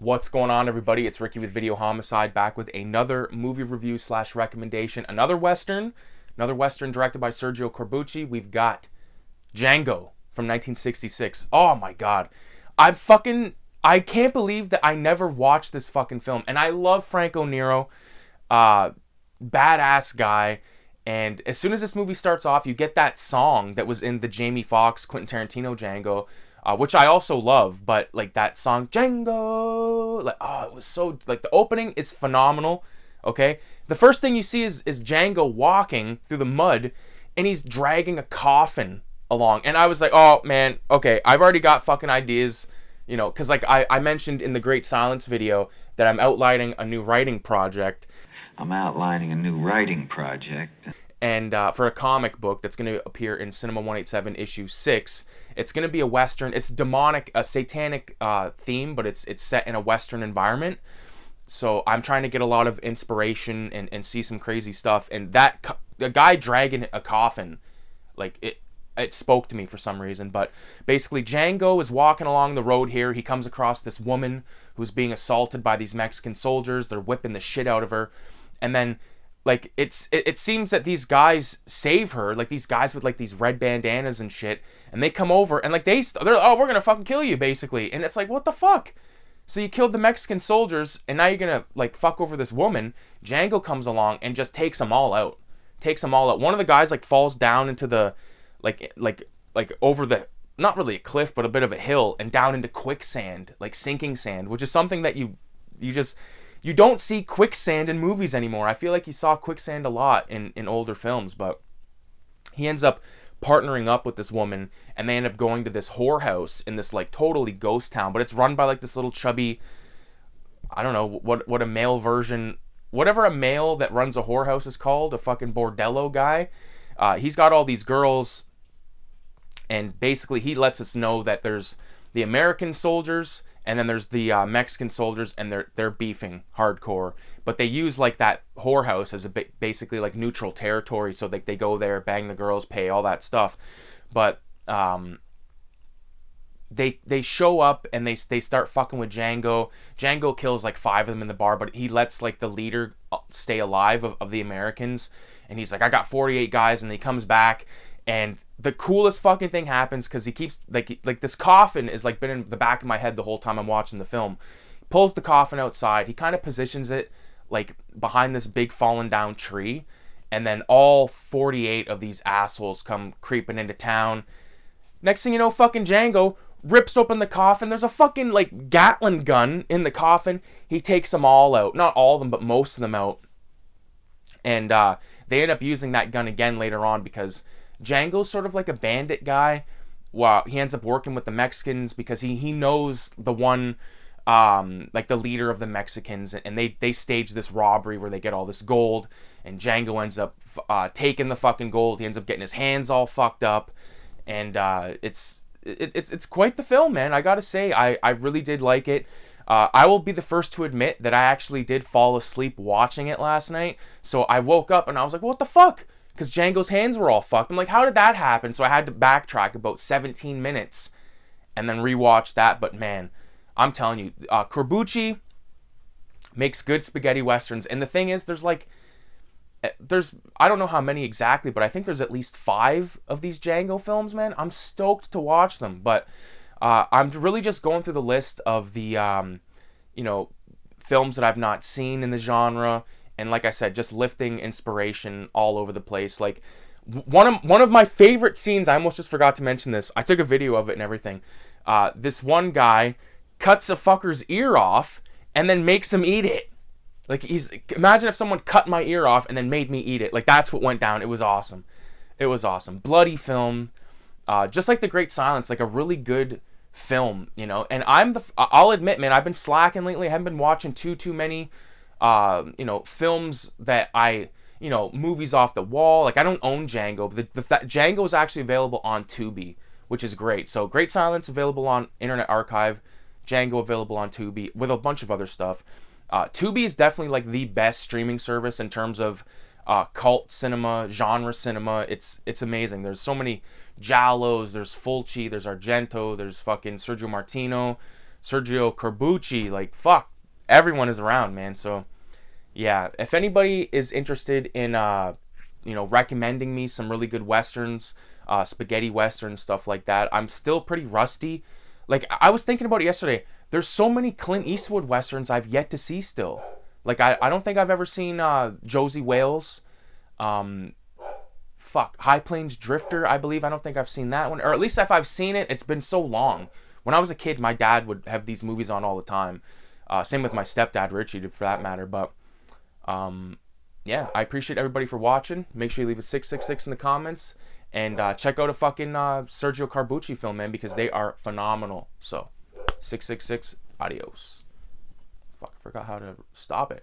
What's going on, everybody? It's Ricky with Videohomicide, back with another movie review slash recommendation. Another Western directed by Sergio Corbucci. We've got Django from 1966. Oh my god. I can't believe that I never watched this fucking film. And I love Franco Nero. Badass guy. And as soon as this movie starts off, you get that song that was in the Jamie Foxx, Quentin Tarantino Django, which I also love, but like that song Django, like, oh, it was so, like, the opening is phenomenal. Okay, the first thing you see is Django walking through the mud, and he's dragging a coffin along, and I was like, oh man, okay, I've already got fucking ideas, you know, because like I mentioned in the Great Silence video that I'm outlining a new writing project. And for a comic book that's going to appear in Cinema 187 issue 6. It's going to be a Western. It's demonic, a satanic theme, but it's set in a Western environment. So I'm trying to get a lot of inspiration and see some crazy stuff. And that a guy dragging a coffin, like, it spoke to me for some reason. But basically, Django is walking along the road here. He comes across this woman who's being assaulted by these Mexican soldiers. They're whipping the shit out of her. And then, like, it seems that these guys save her, like these guys with like these red bandanas and shit, and they come over and like they're oh, we're gonna fucking kill you, basically. And it's like, what the fuck? So you killed the Mexican soldiers and now you're gonna like fuck over this woman. Django comes along and just takes them all out. One of the guys like falls down into the like over the, not really a cliff, but a bit of a hill, and down into quicksand, like sinking sand, which is something that you don't see quicksand in movies anymore. I feel like you saw quicksand a lot in older films, but he ends up partnering up with this woman, and they end up going to this whorehouse in this like totally ghost town, but it's run by like this little chubby, I don't know what a male version, whatever a male that runs a whorehouse is called, a fucking bordello guy. He's got all these girls, and basically he lets us know that there's the American soldiers, and then there's the Mexican soldiers, and they're beefing hardcore. But they use like that whorehouse as basically like neutral territory, so they go there, bang the girls, pay all that stuff. But they show up and they start fucking with Django. Django kills like 5 of them in the bar, but he lets like the leader stay alive of the Americans. And he's like, I got 48 guys, and he comes back. And the coolest fucking thing happens, because he keeps, like this coffin is like been in the back of my head the whole time I'm watching the film. He pulls the coffin outside. He kind of positions it like behind this big fallen down tree. And then all 48 of these assholes come creeping into town. Next thing you know, fucking Django rips open the coffin. There's a fucking like Gatling gun in the coffin. He takes them all out. Not all of them, but most of them out. And they end up using that gun again later on, because Django's sort of like a bandit guy. Well, he ends up working with the Mexicans because he knows the one, like the leader of the Mexicans, and they stage this robbery where they get all this gold, and Django ends up taking the fucking gold. He ends up getting his hands all fucked up, and it's quite the film, man. I gotta say, I really did like it. I will be the first to admit that I actually did fall asleep watching it last night. So I woke up and I was like, what the fuck? Because Django's hands were all fucked. I'm like, how did that happen? So I had to backtrack about 17 minutes and then rewatch that. But man, I'm telling you, Corbucci makes good spaghetti westerns. And the thing is, there's I don't know how many exactly, but I think there's at least 5 of these Django films, man. I'm stoked to watch them. But I'm really just going through the list of the, films that I've not seen in the genre. And like I said, just lifting inspiration all over the place. Like, one of my favorite scenes, I almost just forgot to mention this. I took a video of it and everything. This one guy cuts a fucker's ear off and then makes him eat it. Like, imagine if someone cut my ear off and then made me eat it. Like, that's what went down. It was awesome. It was awesome. Bloody film. Just like The Great Silence, like a really good film, you know. And I'll admit, man, I've been slacking lately. I haven't been watching too many films that movies off the wall. Like, I don't own Django, but Django is actually available on Tubi, which is great. So Great Silence available on Internet Archive, Django available on Tubi with a bunch of other stuff. Tubi is definitely like the best streaming service in terms of cult cinema, genre cinema. It's amazing. There's so many giallos, there's Fulci, there's Argento, there's fucking Sergio Martino, Sergio Corbucci, like, fuck, everyone is around, man. So yeah, if anybody is interested in recommending me some really good westerns, spaghetti westerns, stuff like that, I'm still pretty rusty. Like, I was thinking about it yesterday. There's so many Clint Eastwood westerns I've yet to see still. Like, I don't think I've ever seen Josie Wales. High Plains Drifter, I believe. I don't think I've seen that one. Or at least if I've seen it, it's been so long. When I was a kid, my dad would have these movies on all the time. Same with my stepdad, Richie, for that matter. But, yeah, I appreciate everybody for watching. Make sure you leave a 666 in the comments. And check out a fucking Sergio Corbucci film, man, because they are phenomenal. So, 666, adios. Fuck, I forgot how to stop it.